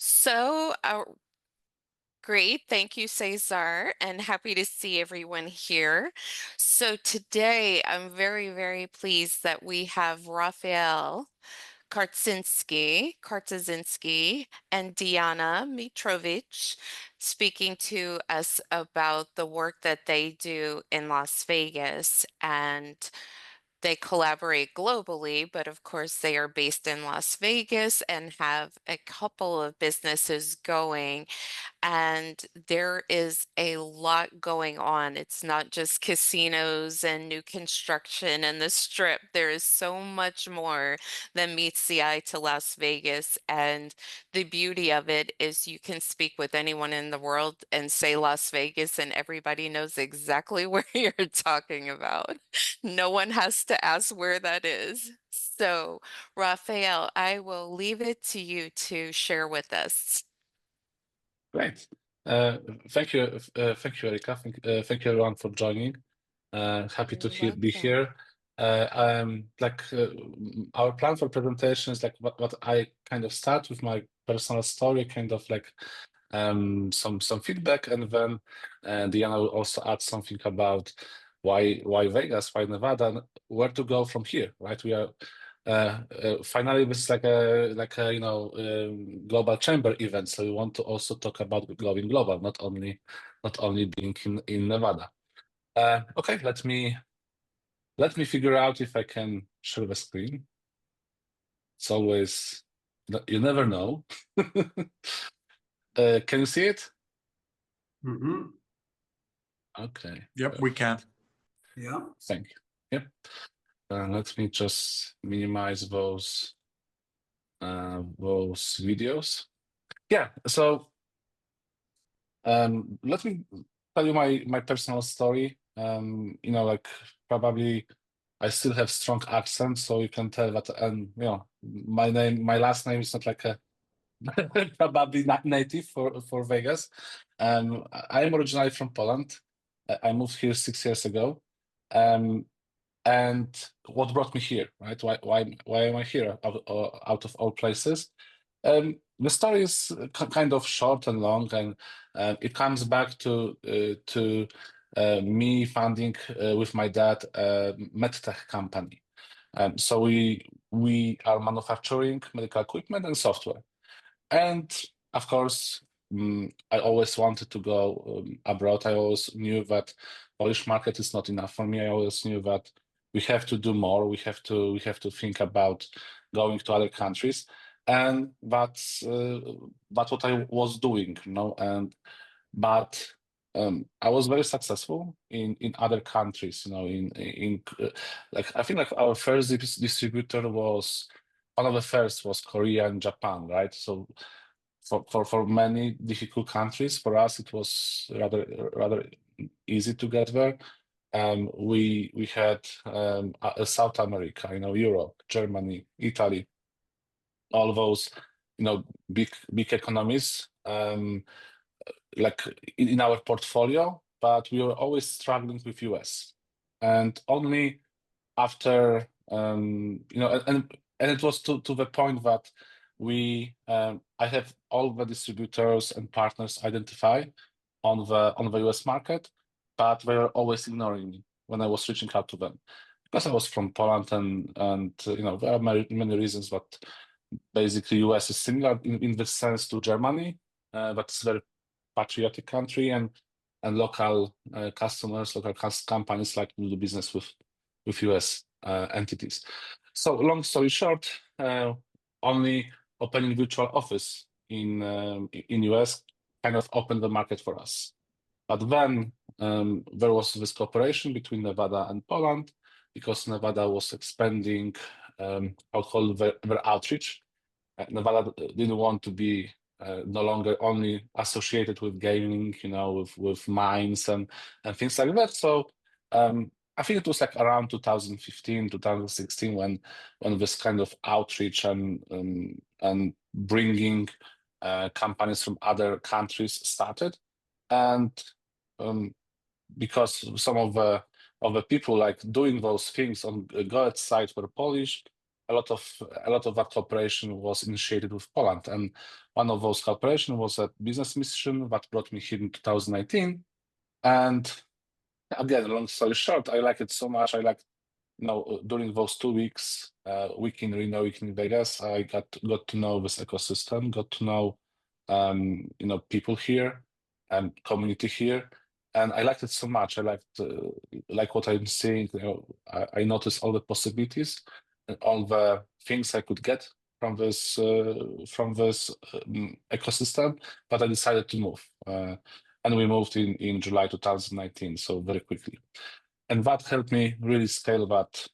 So, great. Thank you, Cesar, and happy to see everyone here. So today I'm very pleased that we have Rafael Kartaszynski, and Dijana Mitrovic speaking to us about the work that they do in Las Vegas. And they collaborate globally, but of course they are based in Las Vegas and have a couple of businesses going, and there is a lot going on. It's not just casinos and new construction and the strip. There is so much more than meets the eye to Las Vegas. And the beauty of it is you can speak with anyone in the world and say Las Vegas, and everybody knows exactly where you're talking about. No one has to ask where that is. So, Rafael, I will leave it to you to share with us. Great. Thank you, Erika. Thank you, everyone, for joining. Happy to You're be welcome. here. Our plan for presentation is like what I kind of start with my personal story, kind of like some feedback, and then Dijana will also add something about why Vegas, why Nevada, and where to go from here. Right? We are finally, this is like a global chamber event, so we want to also talk about going global, not only being in Nevada. Okay, let me figure out if I can share the screen. It's always, you never know. Can you see it? Mm-hmm. Okay. Yep, we can. Yeah. Thank you. Yep. Let me just minimize those videos. Yeah. So let me tell you my personal story. Like probably I still have strong accent, so you can tell that. My last name is not like a probably not native for Vegas. I am originally from Poland. I moved here 6 years ago. And what brought me here, right? Why am I here out of all places? The story is kind of short and long, and it comes back to me funding with my dad a medtech company. So we are manufacturing medical equipment and software, and of course, I always wanted to go abroad. I always knew that Polish market is not enough for me. I always knew that we have to do more. We have to think about going to other countries, and that's what I was doing, But I was very successful in other countries, like I think like our first distributor was one of the first was Korea and Japan, right? So for many difficult countries, for us it was rather easy to get there. We had South America, Europe, Germany, Italy, all those big economies like in our portfolio, but we were always struggling with US, and only after and it was to the point that I have all the distributors and partners identified on the US market, but they were always ignoring me when I was reaching out to them because I was from Poland, and there are many reasons, but basically US is similar in the sense to Germany, but it's a very patriotic country, and local customers, local companies like to do business with US entities. So long story short, only opening virtual office in US kind of opened the market for us. But then there was this cooperation between Nevada and Poland because Nevada was expanding, I would call their outreach. Nevada didn't want to be no longer only associated with gaming, with mines and things like that. So I think it was like around 2015, 2016 when this kind of outreach and bringing companies from other countries started, and because some of the people like doing those things on Goetz side were Polish, a lot of that cooperation was initiated with Poland, and one of those cooperation was a business mission that brought me here in 2019. And again, long story short, I like it so much. I like, during those 2 weeks, week in Reno, week in Vegas, I got to know this ecosystem, got to know, people here and community here, and I liked it so much. I like what I'm seeing. I noticed all the possibilities and all the things I could get from this ecosystem, but I decided to move, and we moved in July 2019, so very quickly. And that helped me really scale that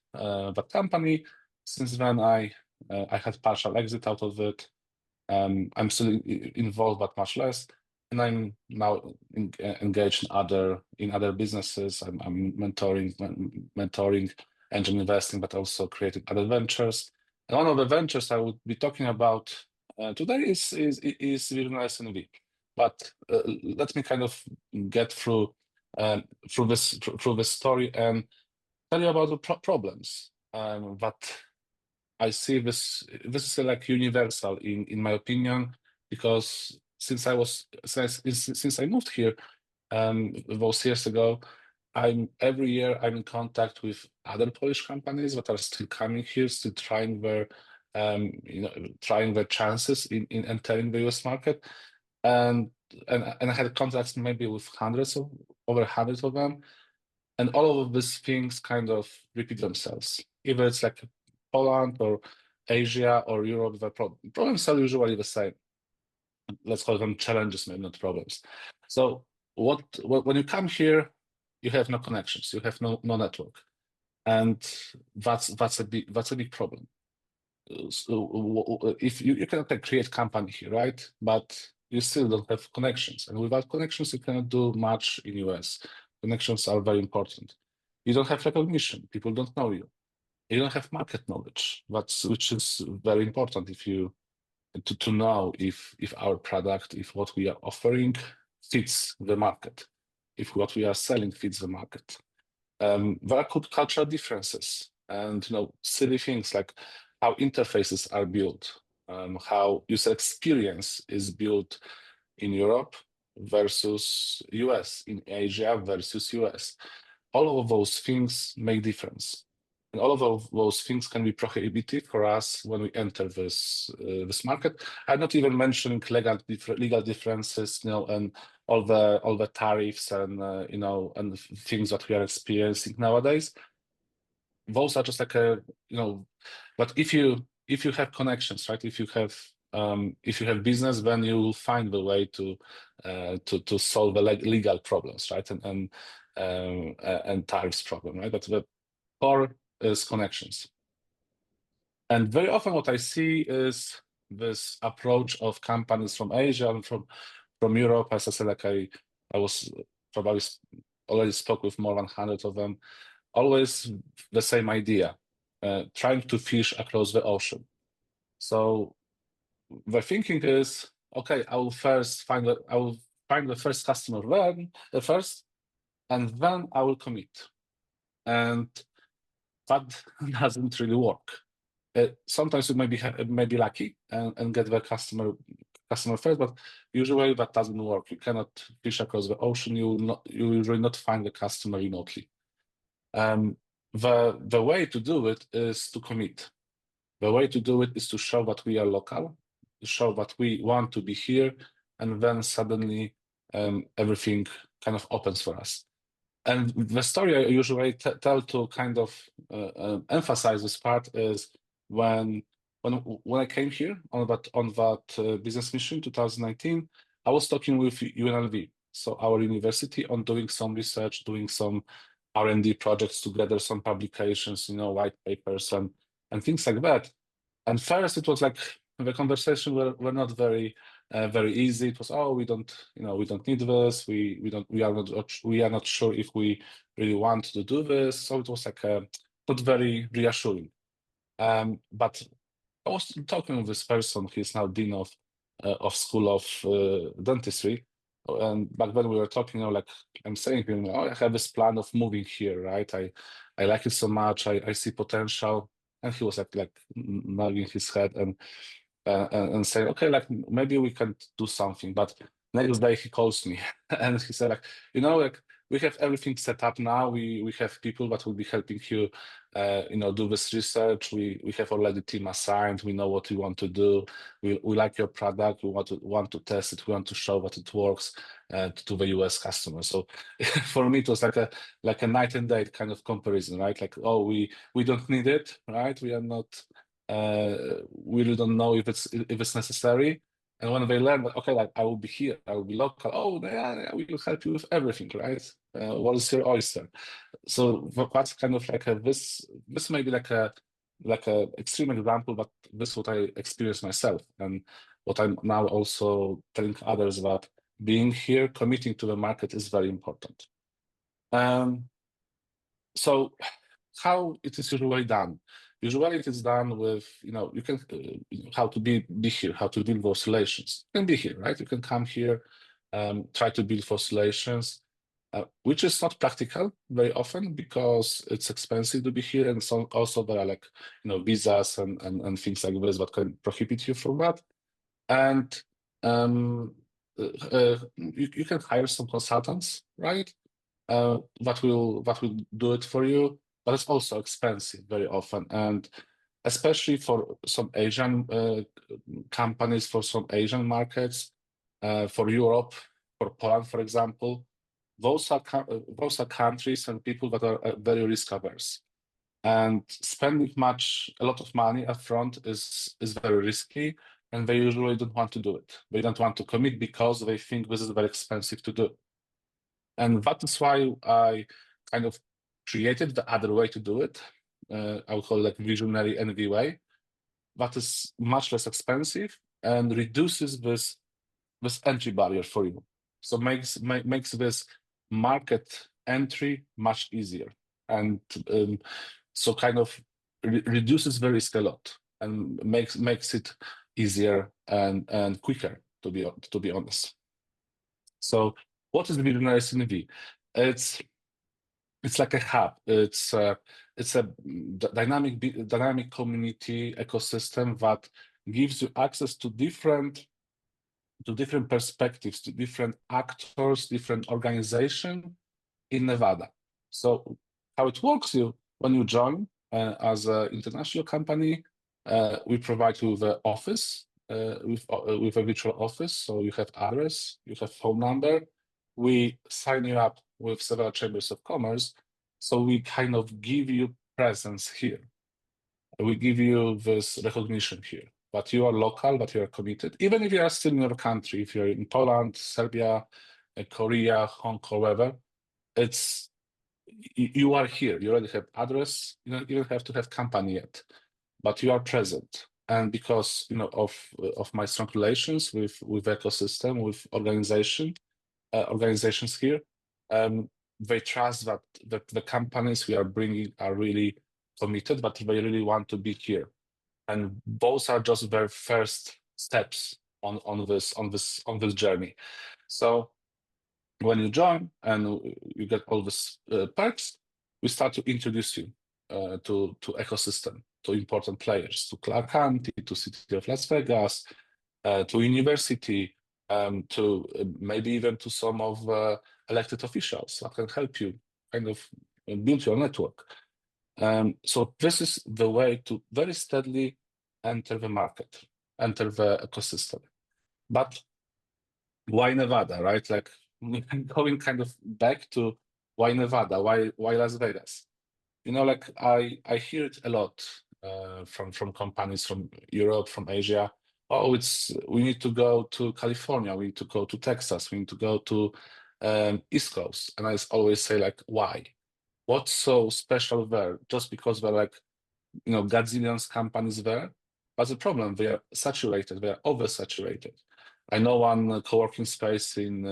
company. Since then, I had partial exit out of it. I'm still involved, but much less. And I'm now engaged in other businesses. I'm mentoring, angel investing, but also creating other ventures. And one of the ventures I would be talking about today is VisionariesNV. But let me kind of get through this story and tell you about the problems that I see. This is like universal in my opinion, because since I moved here those years ago, every year I'm in contact with other Polish companies that are still coming here, still trying their chances in entering the US market. And I had contacts maybe with over hundreds of them, and all of these things kind of repeat themselves. Either it's like Poland or Asia or Europe, the problems are usually the same. Let's call them challenges, maybe not problems. So when you come here, you have no connections, you have no network, and that's a big problem. So if you cannot create company here, right? But you still don't have connections, and without connections, you cannot do much in US. Connections are very important. You don't have recognition; people don't know you. You don't have market knowledge, which is very important to know if our product, if what we are offering fits the market, if what we are selling fits the market. There are cultural differences, and silly things like how interfaces are built, how user experience is built in Europe versus US, in Asia versus US. All of those things make difference, and all of those things can be prohibitive for us when we enter this market. I'm not even mentioning legal differences, and all the tariffs and and things that we are experiencing nowadays. Those are just like but if you have connections, right? If you have business, then you will find the way to solve the legal problems, right? And tariffs problem, right? But the core is connections. And very often what I see is this approach of companies from Asia and from Europe. As I said, like I was probably already spoke with more than 100 of them. Always the same idea, trying to fish across the ocean. So the thinking is, okay, I will find the first customer first, and then I will commit. And that doesn't really work. Sometimes you may be lucky and get the customer first, but usually that doesn't work. You cannot fish across the ocean. You usually not find the customer remotely. The way to do it is to commit. The way to do it is to show that we are local, to show that we want to be here, and then suddenly everything kind of opens for us. And the story I usually tell to kind of emphasize this part is when I came here on that business mission 2019, I was talking with UNLV, so our university, on doing some research, doing some R&D projects together, some publications, white papers and things like that. And first, it was like the conversation were not very easy. It was, oh, we don't need this. We are not sure if we really want to do this. So it was like not very reassuring. But I was talking with this person. He's now dean of School of Dentistry. And back then we were talking, like I'm saying, I have this plan of moving here, right? I like it so much. I see potential. And he was like nodding his head and saying, okay, like maybe we can do something. But next day he calls me and he said, like, like we have everything set up now. We have people that will be helping you, do this research. We have already team assigned. We know what we want to do. We like your product. We want to test it. We want to show that it works to the US customers. So for me, it was like a night and day kind of comparison, right? Like, oh, we don't need it, right? We are not. We really don't know if it's necessary. And when they learn that, okay, like I will be here, I will be local. Oh, yeah, we will help you with everything, right? What is your oyster? So that's kind of like this may be like a extreme example, but this is what I experienced myself, and what I'm now also telling others that being here, committing to the market is very important. So how it is usually done? Usually it is done with, you can, how to be here, how to build those relations. You can be here, right? You can come here, try to build those relations, which is not practical very often because it's expensive to be here. And so also there are like, visas and things like this that can prohibit you from that. And you can hire some consultants, right? That will do it for you, but it's also expensive very often, and especially for some Asian companies, for some Asian markets, for Europe, for Poland, for example, those are countries and people that are very risk averse, and spending a lot of money upfront is very risky, and they usually don't want to do it. They don't want to commit because they think this is very expensive to do. And that is why I kind of created the other way to do it. I would call it like VisionariesNV way. That is much less expensive and reduces this entry barrier for you. So makes this market entry much easier, and so kind of reduces the risk a lot and makes it easier and quicker, to be honest. So what is the VisionariesNV? It's like a hub. It's a dynamic community ecosystem that gives you access to different perspectives, to different actors, different organizations in Nevada. So how it works, when you join as an international company, we provide you with an office, with a virtual office. So you have address, you have phone number. We sign you up with several chambers of commerce. So we kind of give you presence here. We give you this recognition here, but you are local, but you are committed. Even if you are still in your country, if you're in Poland, Serbia, Korea, Hong Kong, wherever, you are here. You already have address. You don't even have to have company yet, but you are present. And because of my strong relations with ecosystem, with organizations here, they trust that the companies we are bringing are really committed, but they really want to be here. And those are just their first steps on this journey. So when you join and you get all these perks, we start to introduce you to ecosystem, to important players, to Clark County, to City of Las Vegas, to university, to maybe even to some of elected officials that can help you kind of build your network. So this is the way to very steadily enter the market, enter the ecosystem. But why Nevada, right? Like going kind of back to why Nevada, why Las Vegas? Like I hear it a lot from companies from Europe, from Asia. Oh, we need to go to California, we need to go to Texas, we need to go to East Coast. And I always say, like, why? What's so special there? Just because there are like, gazillions companies there? But the problem, they are saturated, they are oversaturated. I know one co-working space in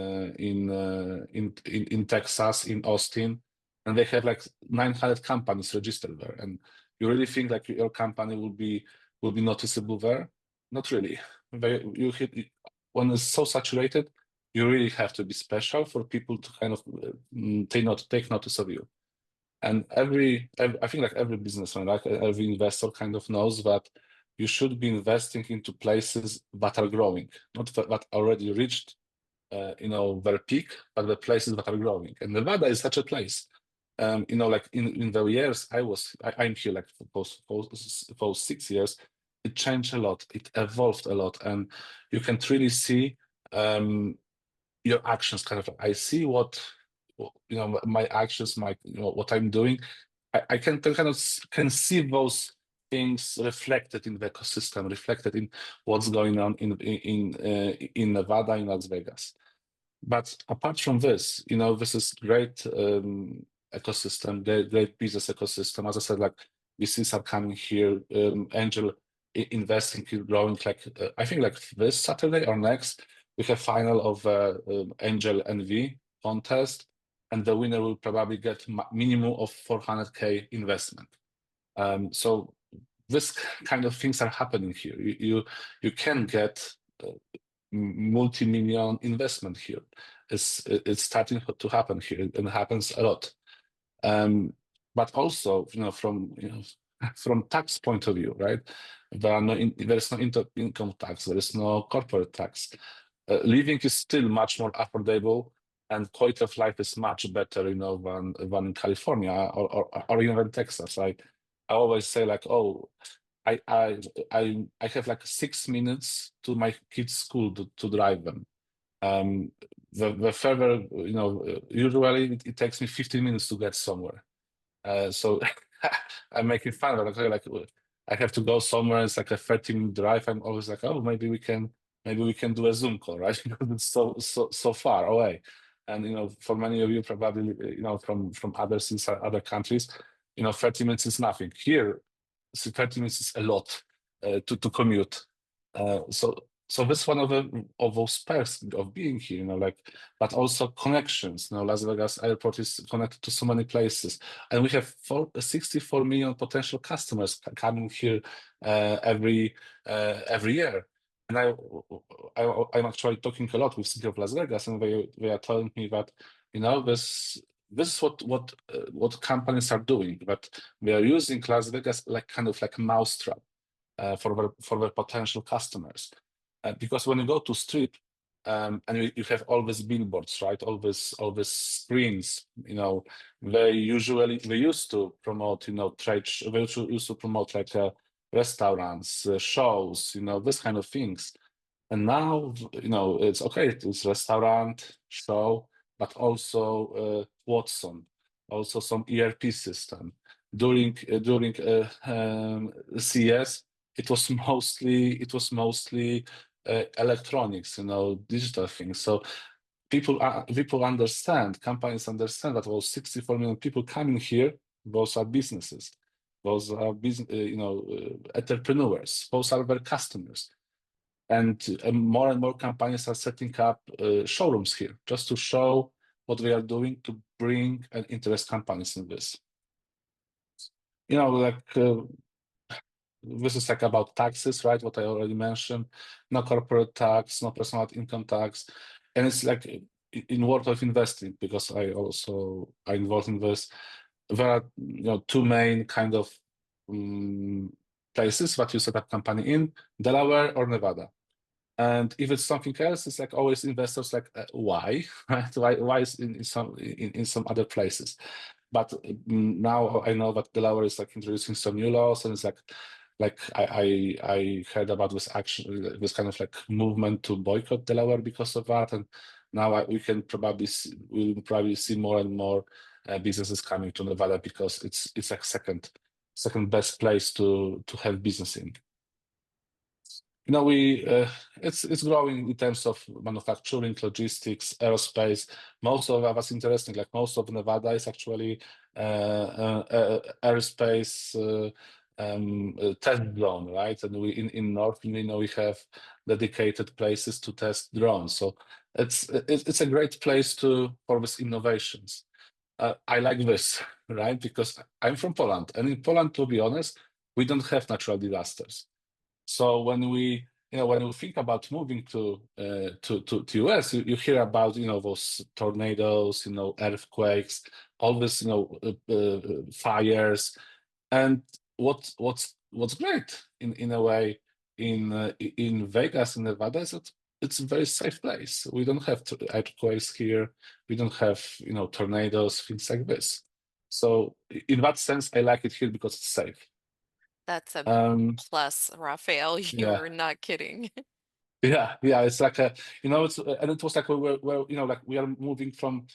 Texas, in Austin, and they have like 900 companies registered there. And you really think like your company will be noticeable there? Not really. When it's so saturated, you really have to be special for people to kind of take notice of you. And I think like every businessman, like every investor kind of knows that you should be investing into places that are growing, not that already reached, their peak, but the places that are growing. And Nevada is such a place. Like in the years I'm here like for 6 years, it changed a lot, it evolved a lot, and you can really see your actions kind of. I see what my actions, what I'm doing. I can kind of can see those things reflected in the ecosystem, reflected in what's going on in Nevada, in Las Vegas. But apart from this, this is great ecosystem, great business ecosystem. As I said, like VCs are coming here, angel investing is growing. Like I think like this Saturday or next, we have final of Angel NV contest, and the winner will probably get minimum of 400K investment. So this kind of things are happening here. You can get multi-million investment here. It's starting to happen here, and happens a lot. But also, from tax point of view, right? There's no income tax, there is no corporate tax. Living is still much more affordable, and quality of life is much better, than in California or even Texas. I always say like, oh, I have like 6 minutes to my kids' school to drive them. The further, usually it takes me 15 minutes to get somewhere. So I'm making fun of it. Like I have to go somewhere. It's like a 30-minute drive. I'm always like, oh, maybe we can do a Zoom call, right? Because it's so far away. And for many of you, probably from other cities, other countries, 30 minutes is nothing. Here, 30 minutes is a lot to commute. So this is one of those perks of being here, but also connections. Las Vegas Airport is connected to so many places, and we have 64 million potential customers coming here every year. And I'm actually talking a lot with City of Las Vegas, and they are telling me that this is what companies are doing, that they are using Las Vegas like kind of like a mousetrap for their potential customers. Because when you go to Strip, and you have all these billboards, right? All these screens, they used to promote, trade. They used to promote like restaurants, shows, this kind of things. And now, it's okay. It's restaurant, show, but also Watson, also some ERP system. During CES, it was mostly electronics, digital things. So people understand, companies understand that those 64 million people coming here, those are businesses, those are entrepreneurs, those are their customers. And more and more companies are setting up showrooms here just to show what they are doing to bring and interest companies in this. This is like about taxes, right? What I already mentioned, no corporate tax, no personal income tax. And it's like in world of investing, because I involved in this. There are two main kind of places that you set up company in: Delaware or Nevada. And if it's something else, it's like always investors like, why? Right? Why is in some other places? But now I know that Delaware is like introducing some new laws, and it's like I heard about this action, this kind of like movement to boycott Delaware because of that, and now we'll probably see more and more businesses coming to Nevada, because it's like second best place to have business in. It's growing in terms of manufacturing, logistics, aerospace. Most of what's interesting, like most of Nevada is actually aerospace test zone, right? And we in North, we have dedicated places to test drones. So it's a great place for these innovations. I like this, right? Because I'm from Poland, and in Poland, to be honest, we don't have natural disasters. So when we when you think about moving to US, you hear about those tornadoes, earthquakes, all this fires, and what's great in a way in Vegas, in Nevada, is that it's a very safe place. We don't have earthquakes here. We don't have tornadoes, things like this. So in that sense, I like it here because it's safe. That's a Um, plus, Rafael. You yeah. were not kidding. Yeah, it's like it's and it was like we were moving from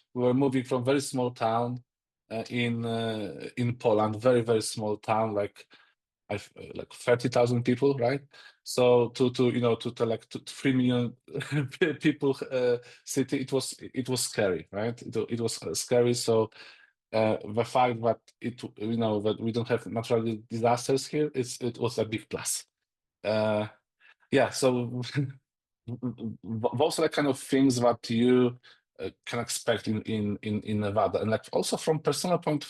very small town in Poland, very very small town, like 30,000 people, right? So to like 3 million people city, it was scary, right? It was scary. So the fact that that we don't have natural disasters here, it was a big plus. Yeah, so those are the kind of things that you can expect in Nevada, and like also from personal point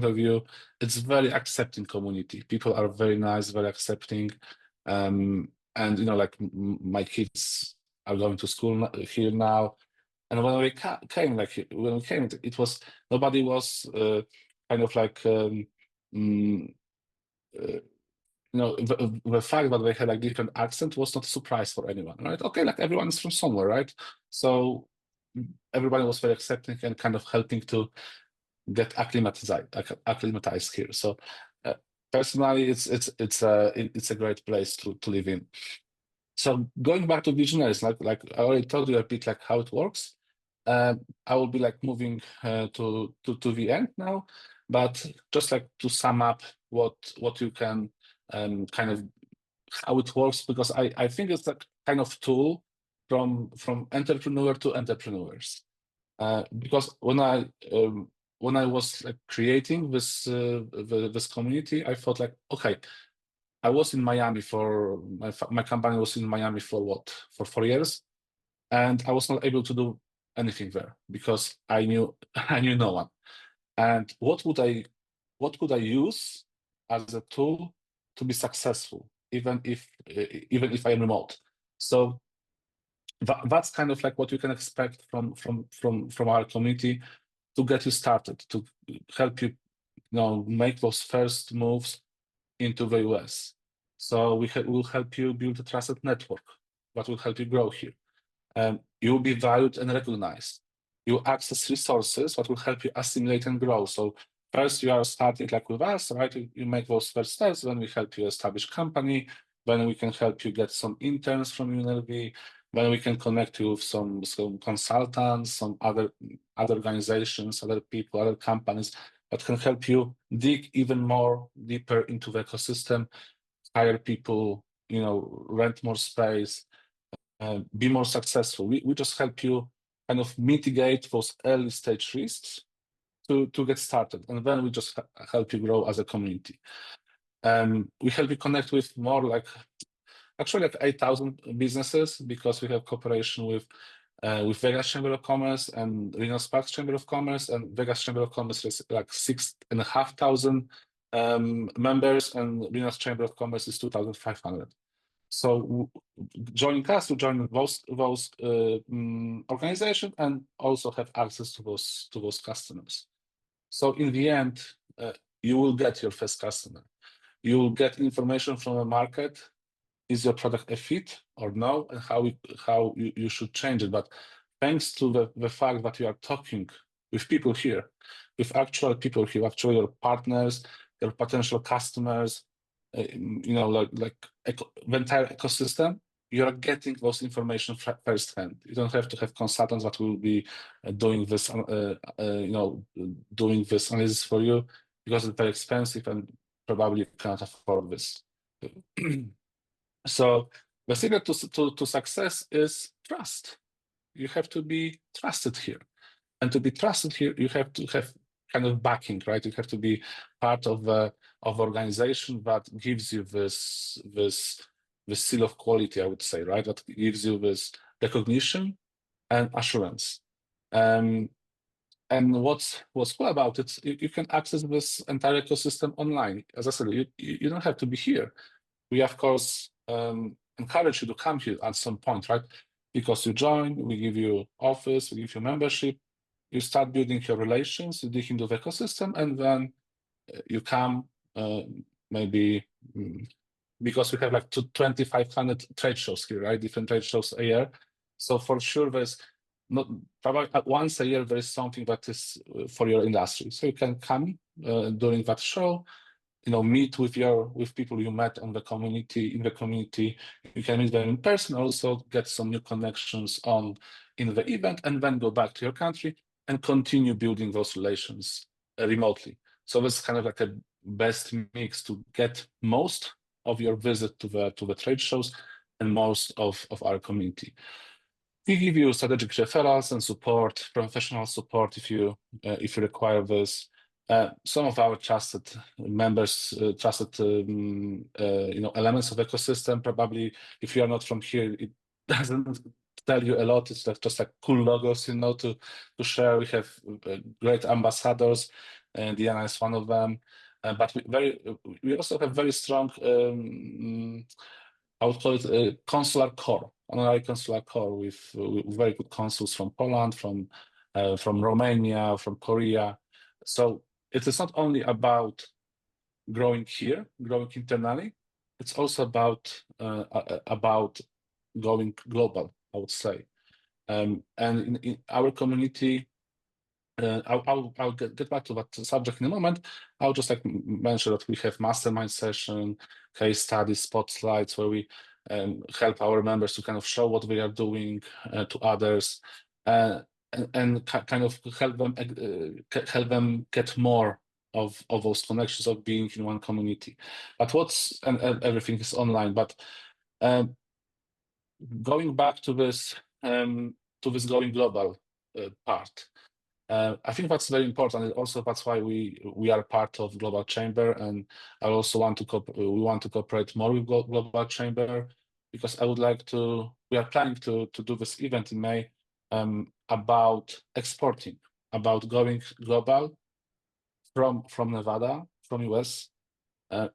of view, it's very accepting community. People are very nice, very accepting, and like my kids are going to school here now, and when we came, it was nobody was kind of like. Mm, uh, the fact that they had like different accent was not a surprise for anyone, right? Okay, like everyone is from somewhere, right? So everybody was very accepting and kind of helping to get acclimatized here. So personally, it's a great place to live in. So going back to visionaries, like I already told you a bit like how it works. I will be like moving to the end now, but just like to sum up what you can kind of how it works, because I think it's a kind of tool from entrepreneur to entrepreneurs. Because when I was like creating this community, I thought like, okay, I was in Miami for my company was in Miami for what, for 4 years, and I was not able to do anything there because I knew I knew no one. And what could I use as a tool to be successful, even if I am remote? So that's kind of like what you can expect from our community to get you started, to help you, make those first moves into the US. So we'll help you build a trusted network that will help you grow here. You'll be valued and recognized. You access resources that will help you assimilate and grow. So first you are starting like with us, right? You make those first steps, then we help you establish company, then we can help you get some interns from UNLV, then we can connect you with some consultants, some other organizations, other people, other companies that can help you dig even more deeper into the ecosystem, hire people, rent more space, be more successful. We just help you kind of mitigate those early stage risks to get started, and then we just help you grow as a community. We help you connect with more like 8,000 businesses, because we have cooperation with Vegas Chamber of Commerce and Reno Sparks Chamber of Commerce, and Vegas Chamber of Commerce is like 6,500 members, and Reno's Chamber of Commerce is 2,500. So joining us to join those organizations and also have access to those customers. So in the end, you will get your first customer. You will get information from the market. Is your product a fit or no, and how you should change it. But thanks to the fact that you are talking with people here, with actual people here, actually your partners, your potential customers, the entire ecosystem, you are getting those information firsthand. You don't have to have consultants that will be doing this, doing this analysis for you, because it's very expensive and probably you cannot afford this. So the secret to success is trust. You have to be trusted here. And to be trusted here, you have to have kind of backing, right? You have to be part of the organization that gives you this seal of quality, I would say, right? That gives you this recognition and assurance. And what's cool about it, you can access this entire ecosystem online. As I said, you don't have to be here. We, of course, encourage you to come here at some point, right? Because you join, we give you office, we give you membership, you start building your relations, you dig into the ecosystem, and then you come maybe because we have like 2,500 trade shows here, right? Different trade shows a year. So for sure, there's not probably once a year there is something that is for your industry. So you can come during that show, meet with people you met in the community. You can meet them in person, also get some new connections in the event, and then go back to your country and continue building those relations remotely. So this is kind of like a best mix to get most of your visit to the trade shows and most of our community. We give you strategic referrals and support, professional support if you require this. Some of our trusted members, elements of ecosystem. Probably, if you are not from here, it doesn't tell you a lot. It's just like cool logos, to share. We have great ambassadors, and Dijana is one of them. But we also have very strong, I would call it a consular core, honorary consular core with very good consuls from Poland, from Romania, from Korea. So it is not only about growing here, growing internally. It's also about going global, I would say. And in our community, I'll get back to that subject in a moment. I'll just mention that we have mastermind session, case studies, spotlights, where we help our members to kind of show what we are doing to others, and kind of help them get more of those connections of being in one community. But everything is online. But going back to this going global part. I think that's very important, and also that's why we are part of Global Chamber, and I also want to cooperate more with Global Chamber, because we are planning to do this event in May about exporting, about going global from Nevada, from US.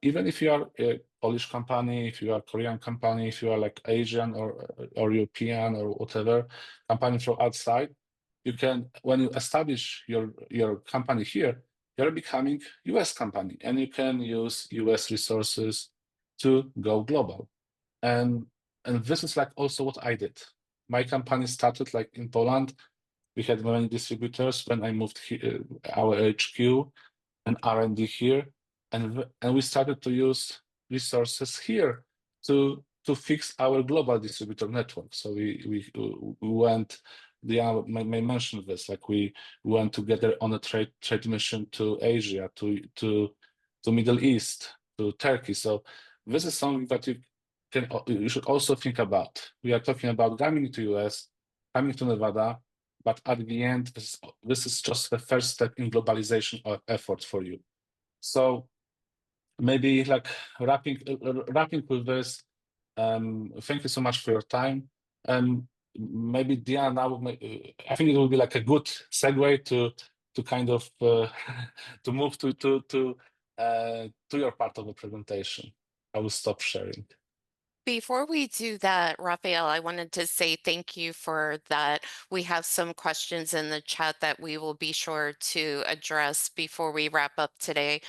Even if you are a Polish company, if you are a Korean company, if you are like Asian or European or whatever company from outside, you can, when you establish your company here, you're becoming US company, and you can use US resources to go global. And this is like also what I did. My company started like in Poland. We had many distributors when I moved here, our HQ and R&D here, and we started to use resources here to fix our global distributor network. So we went. Dijana may mention this. Like we went together on a trade mission to Asia, to Middle East, to Turkey. So this is something that you should also think about. We are talking about coming to US, coming to Nevada, but at the end, this is just the first step in globalization effort for you. So maybe like wrapping with this. Thank you so much for your time. Maybe Dijana, now I think it will be like a good segue to kind of to move to your part of the presentation. I will stop sharing. Before we do that, Rafael, I wanted to say thank you for that. We have some questions in the chat that we will be sure to address before we wrap up today.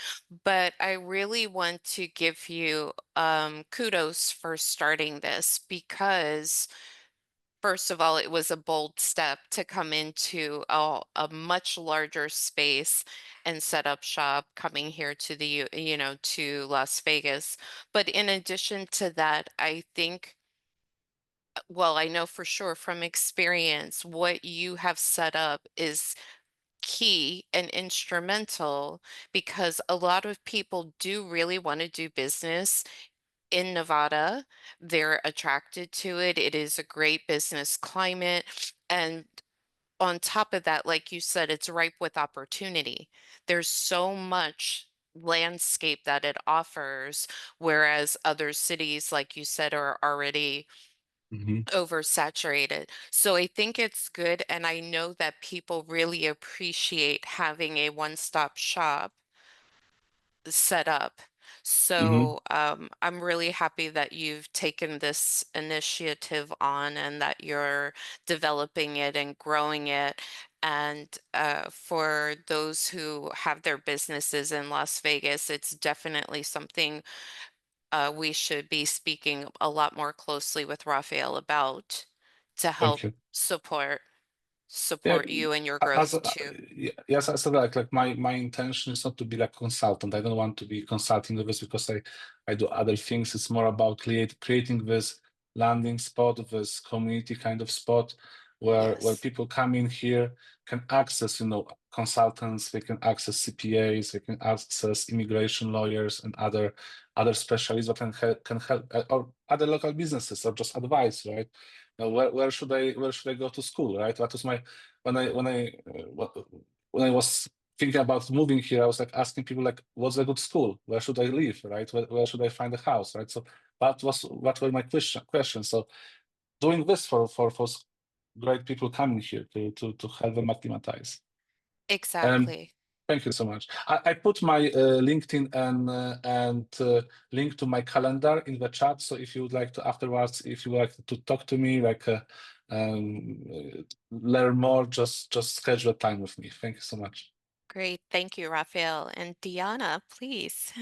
But I really want to give you kudos for starting this, because first of all, it was a bold step to come into a much larger space and set up shop, coming here to to Las Vegas. But in addition to that, I think, well, I know for sure from experience, what you have set up is key and instrumental, because a lot of people do really want to do business in Nevada. They're attracted to it. It is a great business climate. And on top of that, like you said, it's ripe with opportunity. There's so much landscape that it offers, whereas other cities, like you said, are already oversaturated. So I think it's good. And I know that people really appreciate having a one-stop shop set up. So I'm really happy that you've taken this initiative on and that you're developing it and growing it. And for those who have their businesses in Las Vegas, it's definitely something we should be speaking a lot more closely with Rafael about to Thank help you. support Yeah, you and your as growth too. yes, I said like my intention is not to be like consultant. I don't want to be consulting with this because I do other things. It's more about creating this landing spot, this community kind of spot where Yes, people come in here can access, consultants, they can access CPAs, they can access immigration lawyers and other specialists that can help or other local businesses or just advice, right? Where should I go to school, right? That was my when I was thinking about moving here, I was like asking people like, what's a good school? Where should I live, right? Where should I find a house, right? So what were my questions. So doing this for great people coming here to help them acclimatize. exactly. Thank you so much. I put my LinkedIn and link to my calendar in the chat. So if you would like to afterwards, if you would like to talk to me, like learn more, just schedule a time with me. Thank you so much. Great. Thank you, Rafael. And Dijana, please.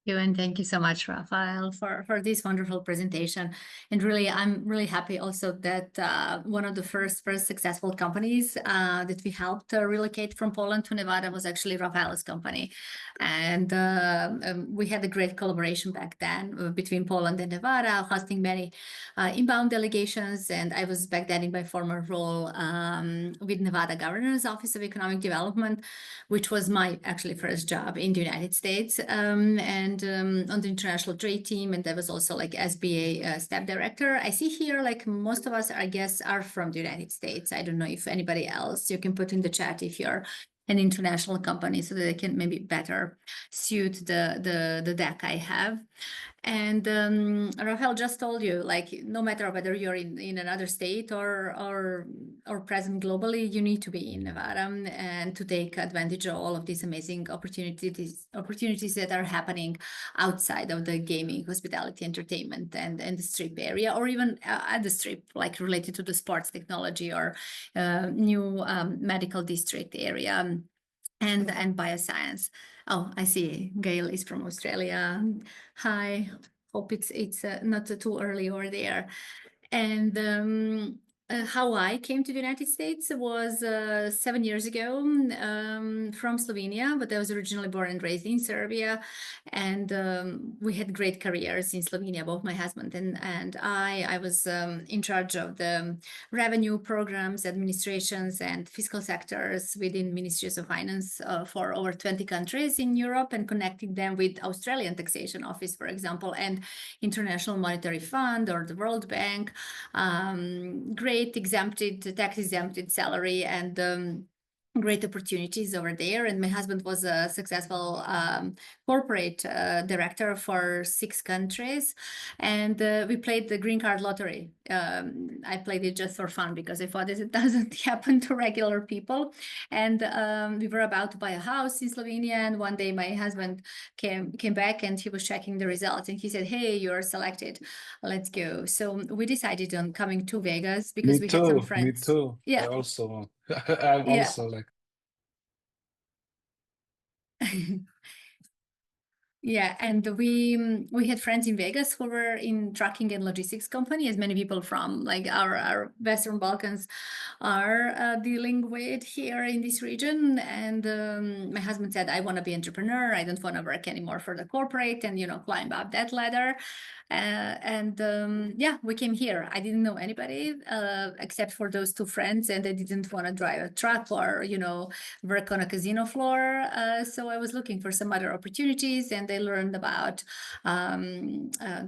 You and thank you so much, Rafael, for this wonderful presentation. And really, I'm really happy also that one of the first successful companies that we helped relocate from Poland to Nevada was actually Rafael's company. And we had a great collaboration back then between Poland and Nevada, hosting many inbound delegations. And I was back then in my former role with Nevada Governor's Office of Economic Development, which was my actually first job in the United States. And on the international trade team, and I was also like SBA staff director. I see here like most of us, I guess, are from the United States. I don't know if anybody else. You can put in the chat if you're an international company so that they can maybe better suit the deck I have. And Rafael just told you, like, no matter whether you're in another state or present globally, you need to be in Nevada and to take advantage of all of these amazing opportunities that are happening outside of the gaming, hospitality, entertainment, and the Strip area, or even at the Strip, like related to the sports technology or new medical district area. And bioscience. Oh, I see Gail is from Australia. Hi, hope it's not too early over there. And how I came to the United States was 7 years ago from Slovenia, but I was originally born and raised in Serbia. And we had great careers in Slovenia, both my husband and I. I was in charge of the revenue programs, administrations, and fiscal sectors within Ministries of Finance for over 20 countries in Europe, and connecting them with Australian Taxation Office, for example, and International Monetary Fund or the World Bank. Great tax exempted salary and great opportunities over there. And my husband was a successful corporate director for 6 countries. And we played the green card lottery. I played it just for fun because I thought it doesn't happen to regular people. And we were about to buy a house in Slovenia. And one day my husband came back and he was checking the results. And he said, "Hey, you're selected. Let's go." So we decided on coming to Vegas because we had some friends. Me too. Yeah. I also I'm Yeah. also like Yeah, and we had friends in Vegas who were in trucking and logistics company, as many people from like our Western Balkans are dealing with here in this region. And my husband said, "I want to be entrepreneur. I don't want to work anymore for the corporate and climb up that ladder." Yeah, we came here. I didn't know anybody except for those 2 friends, and I didn't want to drive a truck or work on a casino floor. So I was looking for some other opportunities, and I learned about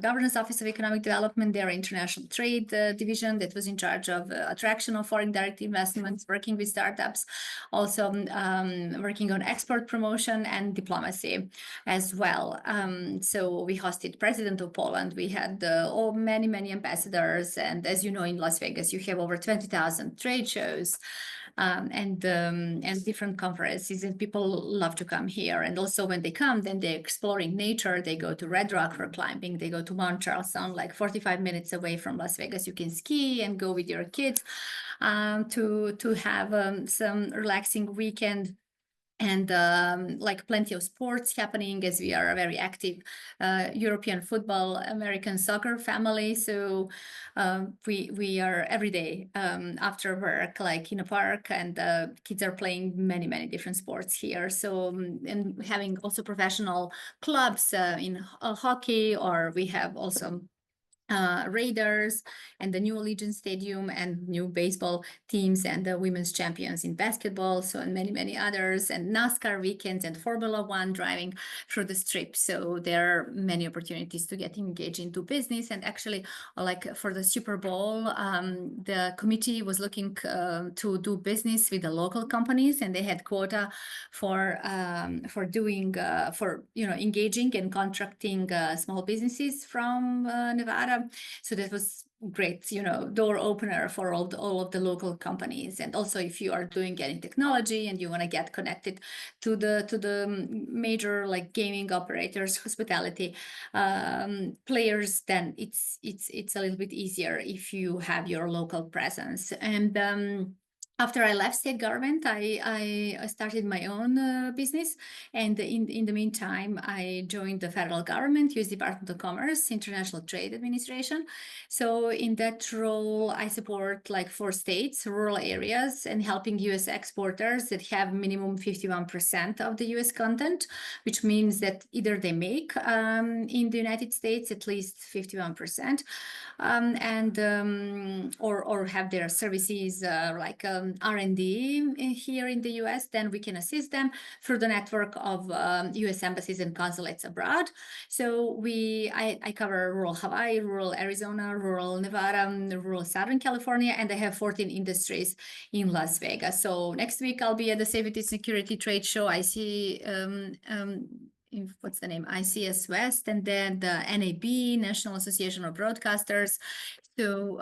Governance Office of Economic Development, their international trade division that was in charge of attraction of foreign direct investments, working with startups, also working on export promotion and diplomacy as well. So we hosted President of Poland. We had many ambassadors, and as you know, in Las Vegas, you have over 20,000 trade shows. And different conferences, and people love to come here. And also when they come, then they explore exploring nature, they go to Red Rock for climbing, they go to Mount Charleston, like 45 minutes away from Las Vegas. You can ski and go with your kids to have some relaxing weekend. And like plenty of sports happening, as we are a very active European football, American soccer family. So we are every day after work, like in a park, and kids are playing many different sports here. So and having also professional clubs in hockey, or we have also Raiders and the new Allegiant Stadium and new baseball teams and the women's champions in basketball, so and many others, and NASCAR weekends and Formula One driving through the strip. So there are many opportunities to get engaged into business. And actually, like for the Super Bowl, the committee was looking to do business with the local companies, and they had quota for doing for engaging and contracting small businesses from Nevada. So that was great, door opener for all of the local companies. And also, if you are doing any technology and you want to get connected to the major like gaming operators, hospitality players, then it's a little bit easier if you have your local presence. And after I left state government, I started my own business. And in the meantime, I joined the federal government, U.S. Department of Commerce, International Trade Administration. So in that role, I support like 4 states, rural areas, and helping U.S. exporters that have minimum 51% of the U.S. content, which means that either they make in the United States at least 51%, or have their services like R&D here in the US, then we can assist them through the network of US embassies and consulates abroad. So I cover rural Hawaii, rural Arizona, rural Nevada, rural Southern California, and I have 14 industries in Las Vegas. So next week I'll be at the Safety Security Trade Show. I see what's the name? ICS West, and then the NAB, National Association of Broadcasters. So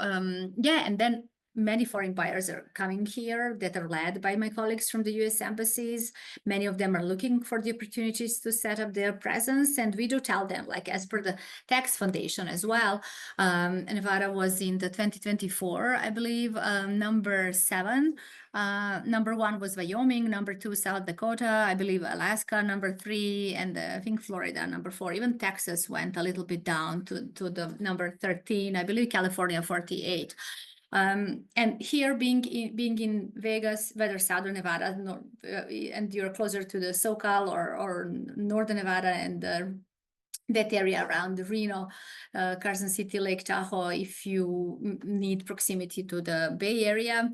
yeah, and then many foreign buyers are coming here that are led by my colleagues from the US embassies. Many of them are looking for the opportunities to set up their presence. And we do tell them, like as per the tax foundation as well, Nevada was in the 2024, I believe, number 7. Number 1 was Wyoming, number 2, South Dakota, I believe Alaska, number 3, and I think Florida, number 4. Even Texas went a little bit down to the number 13, I believe California 48. And here being in Vegas, whether Southern Nevada, and you're closer to the SoCal or Northern Nevada and that area around Reno, Carson City, Lake Tahoe, if you need proximity to the Bay Area,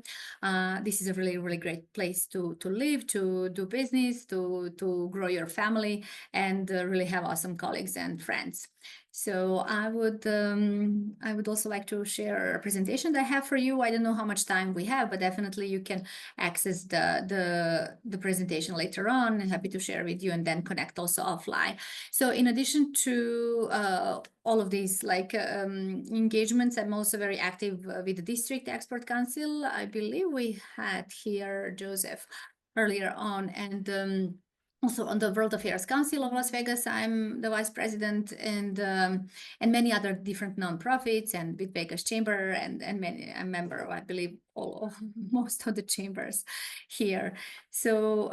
this is a really great place to live, to do business, to grow your family, and really have awesome colleagues and friends. So I would also like to share a presentation that I have for you. I don't know how much time we have, but definitely you can access the presentation later on. I'm happy to share with you and then connect also offline. So in addition to all of these engagements, I'm also very active with the District Export Council. I believe we had here Joseph earlier on, and also on the World Affairs Council of Las Vegas, I'm the vice president, and many other different nonprofits, and with Vegas Chamber, and many, I'm a member of, I believe, most of the chambers here. So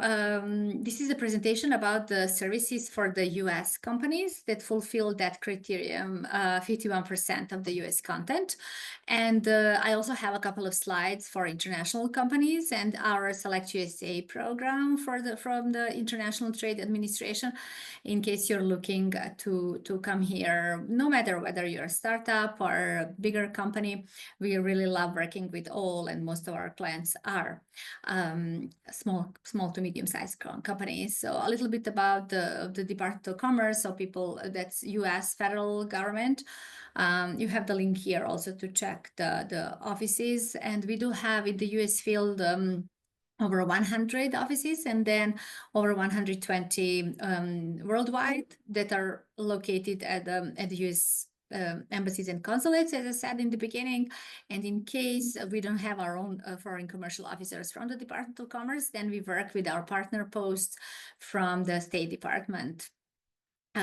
this is a presentation about the services for the US companies that fulfill that criterion, 51% of the US content. And I also have a couple of slides for international companies and our Select USA program from the International Trade Administration, in case you're looking to come here, no matter whether you're a startup or a bigger company. We really love working with all, and most of our clients are small to medium-sized companies. So a little bit about the Department of Commerce, so people, that's US federal government. You have the link here also to check the offices, and we do have in the US field over 100 offices, and then over 120 worldwide that are located at the US embassies and consulates, as I said in the beginning. And in case we don't have our own foreign commercial officers from the Department of Commerce, then we work with our partner posts from the State Department. We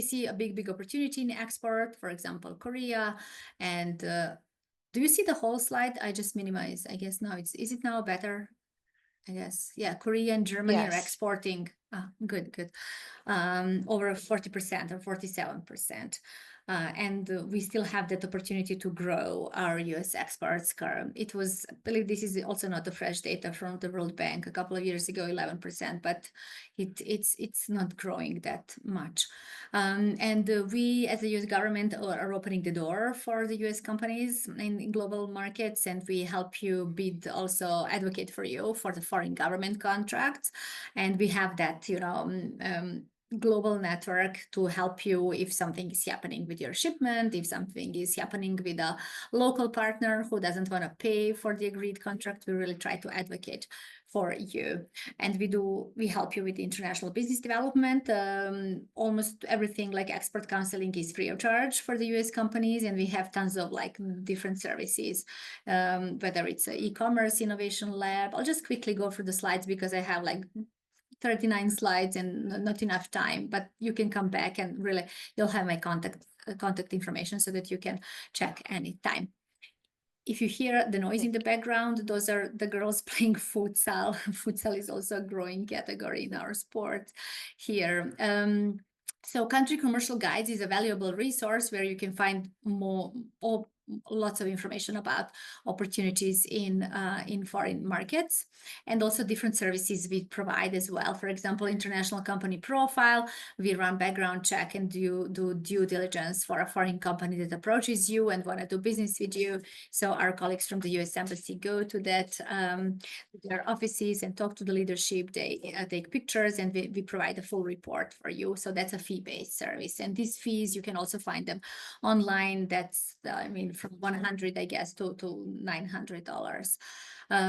see a big opportunity in export, for example, Korea. And do you see the whole slide? I just minimize. I guess now is it now better? I guess, yeah, Korea and Germany are Yes. exporting. Good. Over 40% or 47%. And we still have that opportunity to grow our US exports. It was, I believe this is also not the fresh data from the World Bank a couple of years ago, 11%, but it's not growing that much. And we as the US government are opening the door for the US companies in global markets, and we help you bid, also advocate for you for the foreign government contracts. And we have that, global network to help you if something is happening with your shipment, if something is happening with a local partner who doesn't want to pay for the agreed contract. We really try to advocate for you. And we help you with international business development. Almost everything like export counseling is free of charge for the US companies, and we have tons of like different services, whether it's an e-commerce innovation lab. I'll just quickly go through the slides because I have like 39 slides and not enough time, but you can come back and really you'll have my contact information so that you can check anytime. If you hear the noise in the background, those are the girls playing futsal. Futsal is also a growing category in our sport here. So Country Commercial Guides is a valuable resource where you can find lots of information about opportunities in foreign markets, and also different services we provide as well. For example, international company profile, we run background check and do due diligence for a foreign company that approaches you and want to do business with you. So our colleagues from the US Embassy go to their offices and talk to the leadership. They take pictures, and we provide a full report for you. So that's a fee-based service, and these fees you can also find them online. That's from 100, I guess, to $900.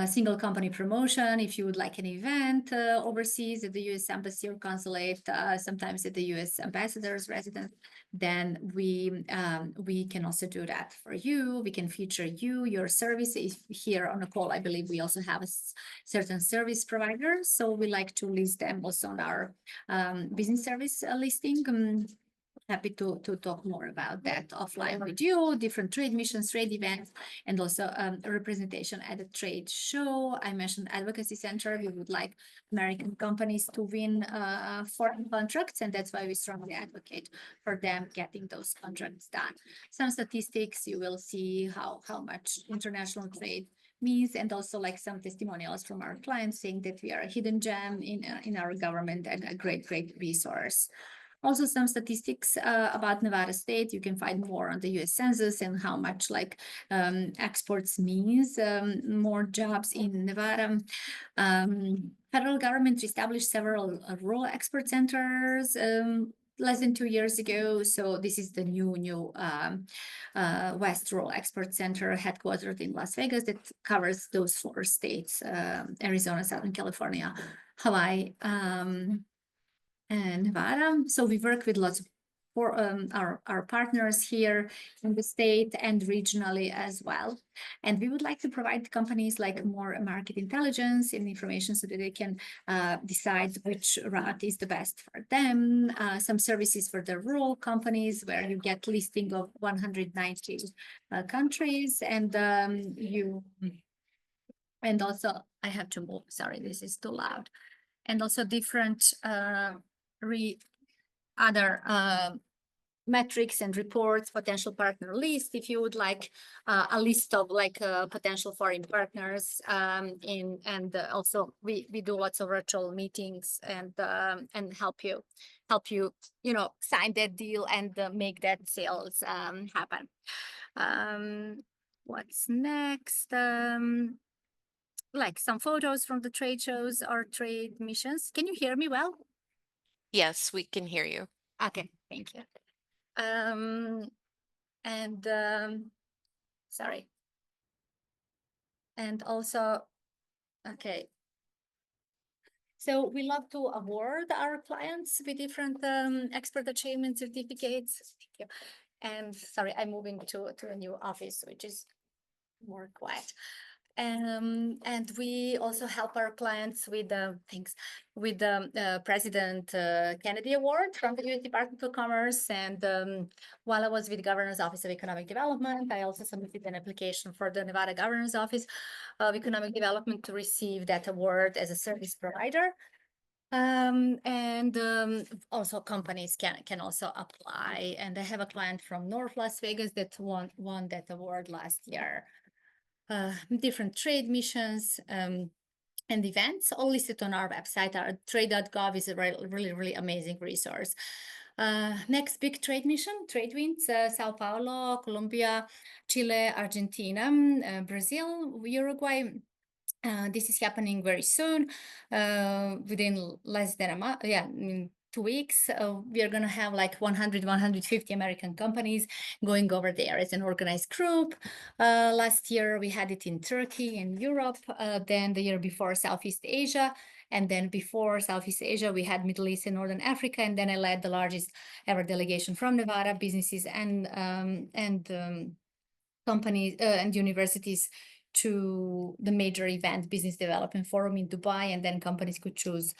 Single company promotion, if you would like an event overseas at the US Embassy or Consulate, sometimes at the US Ambassador's residence, then we can also do that for you. We can feature your services here on the call. I believe we also have a certain service providers, so we like to list them also on our business service listing. Happy to talk more about that offline with you, different trade missions, trade events, and also a representation at a trade show. I mentioned Advocacy Center. We would like American companies to win foreign contracts, and that's why we strongly advocate for them getting those contracts done. Some statistics, you will see how much international trade means, and also like some testimonials from our clients saying that we are a hidden gem in our government and a great resource. Also, some statistics about Nevada State. You can find more on the US Census and how much exports means more jobs in Nevada. Federal government established several rural export centers less than 2 years ago. So this is the new West Rural Export Center headquartered in Las Vegas that covers those 4 states, Arizona, Southern California, Hawaii, and Nevada. So we work with lots of our partners here in the state and regionally as well. And we would like to provide companies like more market intelligence and information so that they can decide which route is the best for them. Some services for the rural companies where you get listing of 190 countries, and and also I have to move. Sorry, this is too loud. And also different other metrics and reports, potential partner list, if you would like a list of potential foreign partners, and also we do lots of virtual meetings and help you sign that deal and make that sales happen. What's next? Like some photos from the trade shows or trade missions. Can you hear me well? Yes, we can hear you. Okay, thank you. Sorry. And also, okay. So we love to award our clients with different expert achievement certificates. Thank you. And sorry, I'm moving to a new office, which is more quiet. And we also help our clients with the President Kennedy Award from the U.S. Department of Commerce. And while I was with the Governor's Office of Economic Development, I also submitted an application for the Nevada Governor's Office of Economic Development to receive that award as a service provider. Also companies can also apply. And I have a client from North Las Vegas that won that award last year. Different trade missions and events all listed on our website. Our trade.gov is a really amazing resource. Next big trade mission, trade winds, Sao Paulo, Colombia, Chile, Argentina, Brazil, Uruguay. This is happening very soon, within less than a month. Yeah, in 2 weeks. We are going to have like 100, 150 American companies going over there as an organized group. Last year, we had it in Turkey and Europe. Then the year before, Southeast Asia. And then before Southeast Asia, we had Middle East and Northern Africa. And then I led the largest ever delegation from Nevada, businesses and companies and universities to the major event Business Development Forum in Dubai, and then companies could choose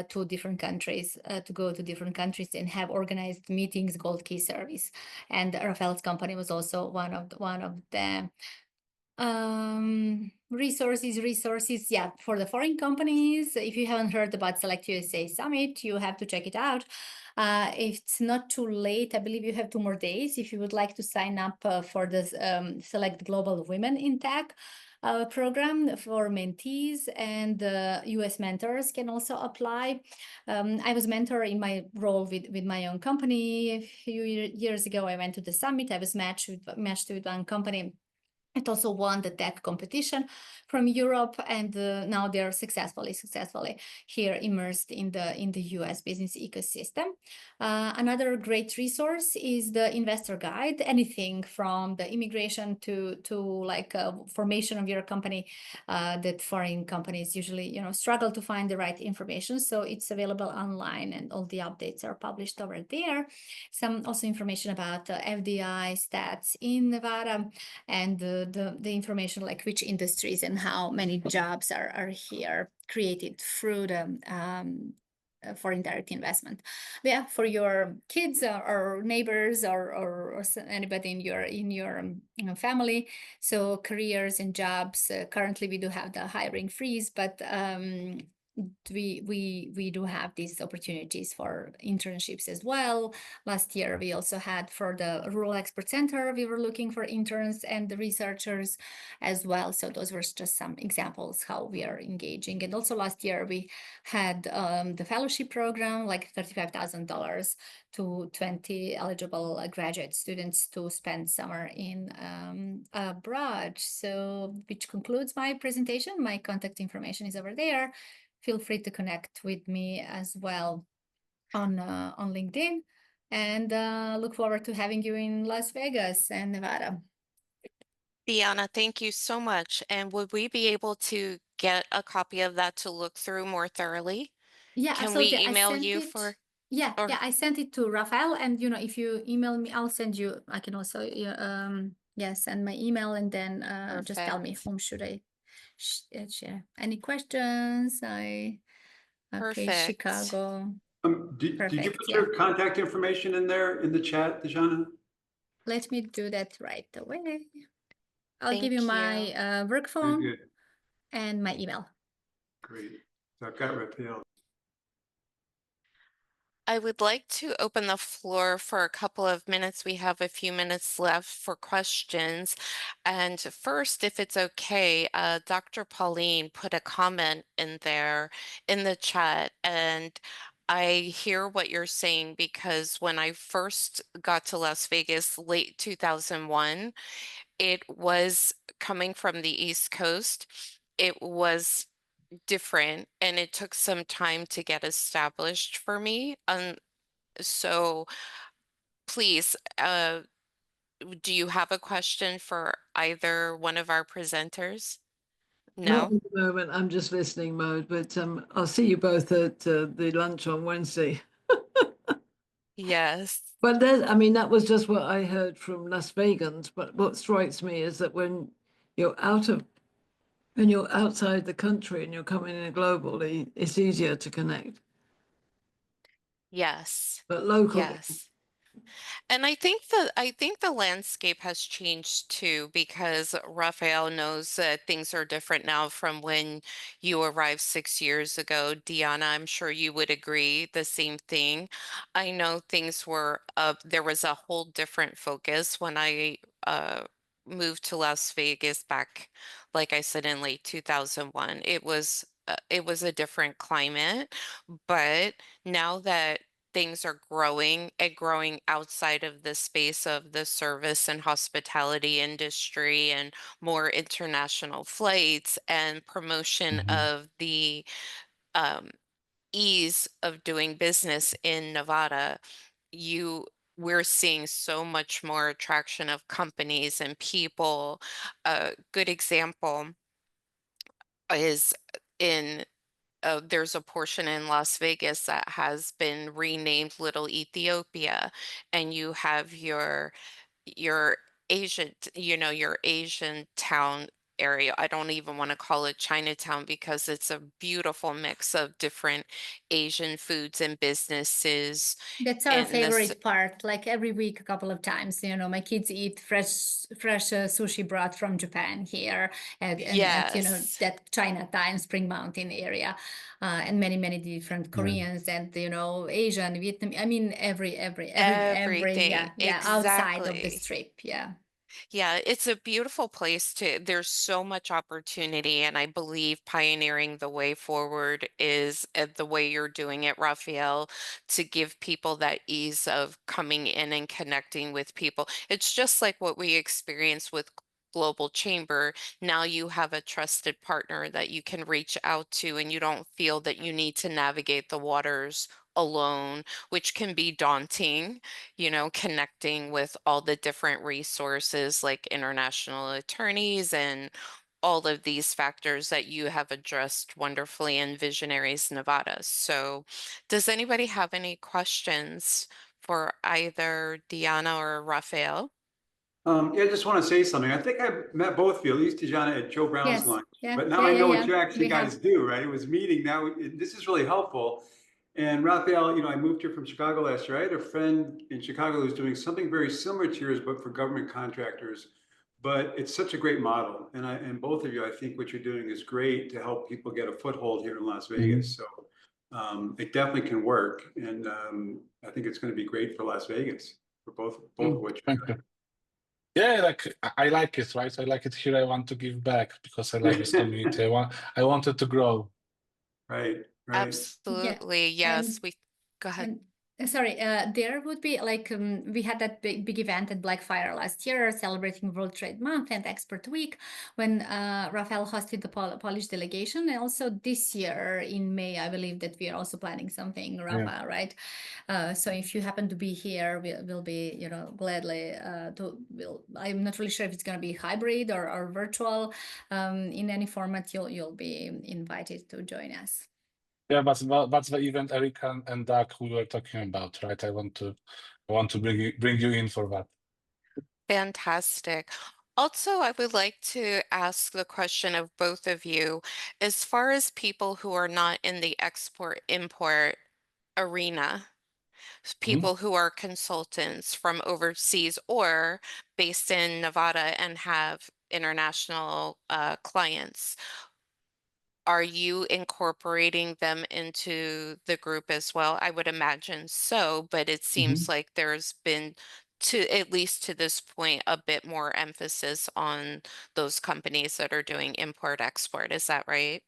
two different countries to go to different countries and have organized meetings, Gold Key service. And Rafael's company was also one of the resources. Yeah, for the foreign companies, if you haven't heard about Select USA Summit, you have to check it out. It's not too late. I believe you have 2 more days if you would like to sign up for this Select Global Women in Tech program for mentees, and US mentors can also apply. I was mentor in my role with my own company. A few years ago, I went to the summit. I was matched with one company. It also won the tech competition from Europe, and now they're successfully here immersed in the US business ecosystem. Another great resource is the investor guide. Anything from the immigration to like formation of your company that foreign companies usually struggle to find the right information. So it's available online, and all the updates are published over there. Some also information about FDI stats in Nevada, and the information like which industries and how many jobs are here created through the foreign direct investment. Yeah, for your kids or neighbors or anybody in your family. So careers and jobs. Currently, we do have the hiring freeze, but we do have these opportunities for internships as well. Last year, we also had for the Rural Expert Center, we were looking for interns and the researchers as well. So those were just some examples how we are engaging. And also last year, we had the fellowship program, like $35,000 to 20 eligible graduate students to spend summer in abroad. So which concludes my presentation. My contact information is over there. Feel free to connect with me as well on LinkedIn, and look forward to having you in Las Vegas and Nevada. Dijana, thank you so much. And would we be able to get a copy of that to look through more thoroughly? Yeah, Can absolutely. we email I sent you it. for? Yeah, Or- yeah, I sent it to Rafael, and if you email me, I'll send you. I can also send my email, and then just tell me whom should I share. Any questions? Okay, Perfect. Chicago. Did you Perfect, put yeah. your contact information in there in the chat, Dijana? Let me do that right away. I'll Thank give you you. my work Very phone good. and my email. Great. So I've got Rafael. I would like to open the floor for a couple of minutes. We have a few minutes left for questions. And first, if it's okay, Dr. Pauline put a comment in there in the chat, and I hear what you're saying, because when I first got to Las Vegas late 2001, it was coming from the East Coast. It was different, and it took some time to get established for me. So please, do you have a question for either one of our presenters? Not No? at the moment. I'm just listening mode, but I'll see you both at the lunch on Wednesday. Yes. But that was just what I heard from Las Vegans. But what strikes me is that when you're out of When you're outside the country and you're coming in globally, it's easier to connect. Yes. But locally, Yes. And I think the landscape has changed too, because Rafael knows that things are different now from when you arrived 6 years ago. Dijana, I'm sure you would agree the same thing. I know things were there was a whole different focus when I moved to Las Vegas back, like I said, in late 2001. It was a different climate, but now that things are growing and growing outside of the space of the service and hospitality industry, and more international flights and promotion of the um, ease of doing business in Nevada. You We're seeing so much more attraction of companies and people. A good example is in there's a portion in Las Vegas that has been renamed Little Ethiopia, and you have your your Asian town area. I don't even want to call it Chinatown because it's a beautiful mix of different Asian foods and businesses That's our in this. favorite part. Like every week, a couple of times, my kids eat fresh sushi brought from Japan here, and at Yes, that Chinatown, Spring Mountain area, and many different Yeah. Koreans and Asian, Vietnam. I mean, every everything. yeah outside of the Exactly. strip. Yeah. Yeah, it's a beautiful place to, there's so much opportunity, and I believe pioneering the way forward is the way you're doing it, Rafael, to give people that ease of coming in and connecting with people. It's just like what we experienced with Global Chamber. Now you have a trusted partner that you can reach out to, and you don't feel that you need to navigate the waters alone, which can be daunting, connecting with all the different resources like international attorneys and all of these factors that you have addressed wonderfully in Visionaries Nevada. So, does anybody have any questions for either Dijana or Rafael? Yeah, I just want to say something. I think I met both of you, at least Dijana at Joe Brown's Yes. lunch. Yeah. But now I know what Yeah. you actually We guys have. do, right? It was meeting. Now this is really helpful. And Rafael, I moved here from Chicago last year. I had a friend in Chicago who's doing something very similar to yours, but for government contractors. But it's such a great model. And both of you, I think what you're doing is great to help people get a foothold here in Las Vegas. So it definitely can work. And I think it's going to be great for Las Vegas for both of what you're Thank you. Yeah, like I like it, right? I like it here. I want to give back because I like this doing. community. I wanted to grow. Right, right. Yeah. Absolutely. Yes, And go ahead. And sorry, there would be like we had that big event at Blackfire last year, celebrating World Trade Month and Expert Week, when Rafael hosted the Polish delegation. And also this year in May, I believe that we are also planning something, Yeah. Rafael, right? So if you happen to be here, we'll be, gladly I'm not really sure if it's going to be hybrid or virtual. In any format, you'll be invited to join us. Yeah, that's the event Eric and Doug we were talking about, right? I want to bring you in for that. Fantastic. Also, I would like to ask the question of both of you, as far as people who are not in the export-import arena, people who are consultants from overseas or based in Nevada and have international clients. Are you incorporating them into the group as well? I would imagine so, but it seems like there's been, to at least to this point, a bit more emphasis on those companies that are doing import export. Is that right?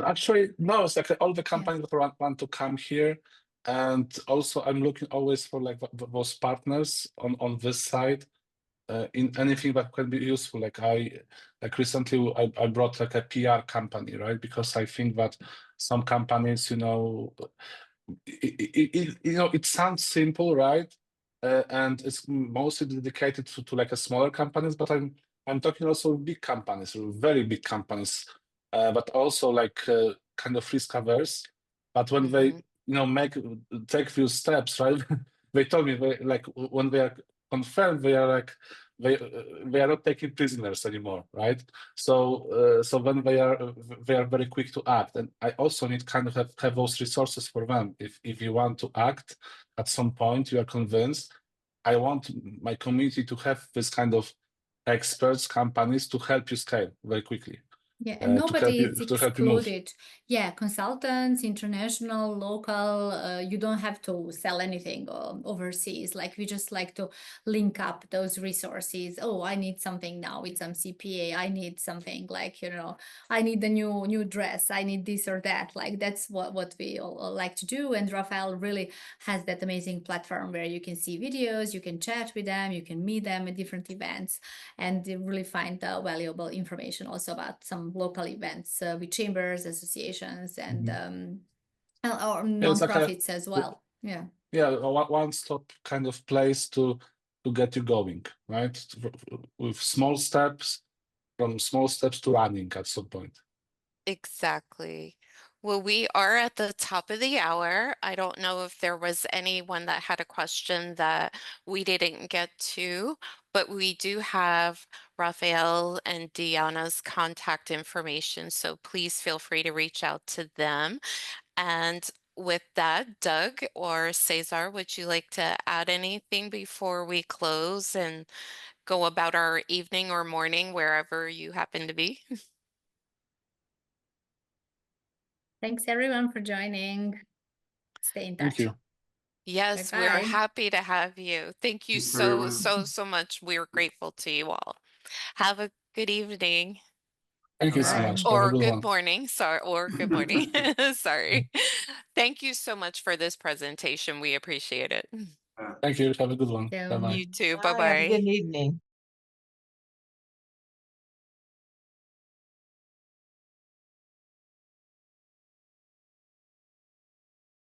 Actually, no, it's like all the companies that want to come here. And also I'm looking always for like those partners on this side. In anything that can be useful, like recently I brought like a PR company, right? Because I think that some companies, it sounds simple, right? And it's mostly dedicated to like a smaller companies, but I'm talking also big companies, very big companies, but also like kind of risk averse. But when they take few steps, right? They told me like when they are confirmed, they are like they are not taking prisoners anymore, right? So so then they are very quick to act, and I also need kind of have those resources for them. If you want to act at some point, you are convinced. I want my community to have this kind of experts, companies to help you scale very quickly. Yeah, and nobody is to help you move. excluded. Yeah, consultants, international, local, you don't have to sell anything overseas. Like we just like to link up those resources. Oh, I need something now with some CPA. I need something like, you know, I need the new dress. I need this or that. Like that's what we all like to do. And Rafael really has that amazing platform where you can see videos, you can chat with them, you can meet them at different events, and you really find valuable information also about some local events with chambers, associations, and or It's like nonprofits as well. Yeah. Yeah, a one-stop kind of place to get you going, right? With small steps, from small steps to running at some point. Exactly. Well, we are at the top of the hour. I don't know if there was anyone that had a question that we didn't get to, but we do have Rafael and Dijana's contact information, so please feel free to reach out to them. And with that, Doug or Cesar, would you like to add anything before we close and go about our evening or morning, wherever you happen to be? Thanks everyone for joining. Stay in touch. Thank you. Yes, we're Bye-bye. happy to have you. Thank you Thanks, so, everyone. so much. We're grateful to you all. Have a good evening Thank you so Bye. much. Have a or good good one. morning. Sorry, or good morning. Sorry. Thank you so much for this presentation. We appreciate it. Thank you. Have a good one. So, Bye-bye. You too. Bye. Have a Bye-bye. good evening.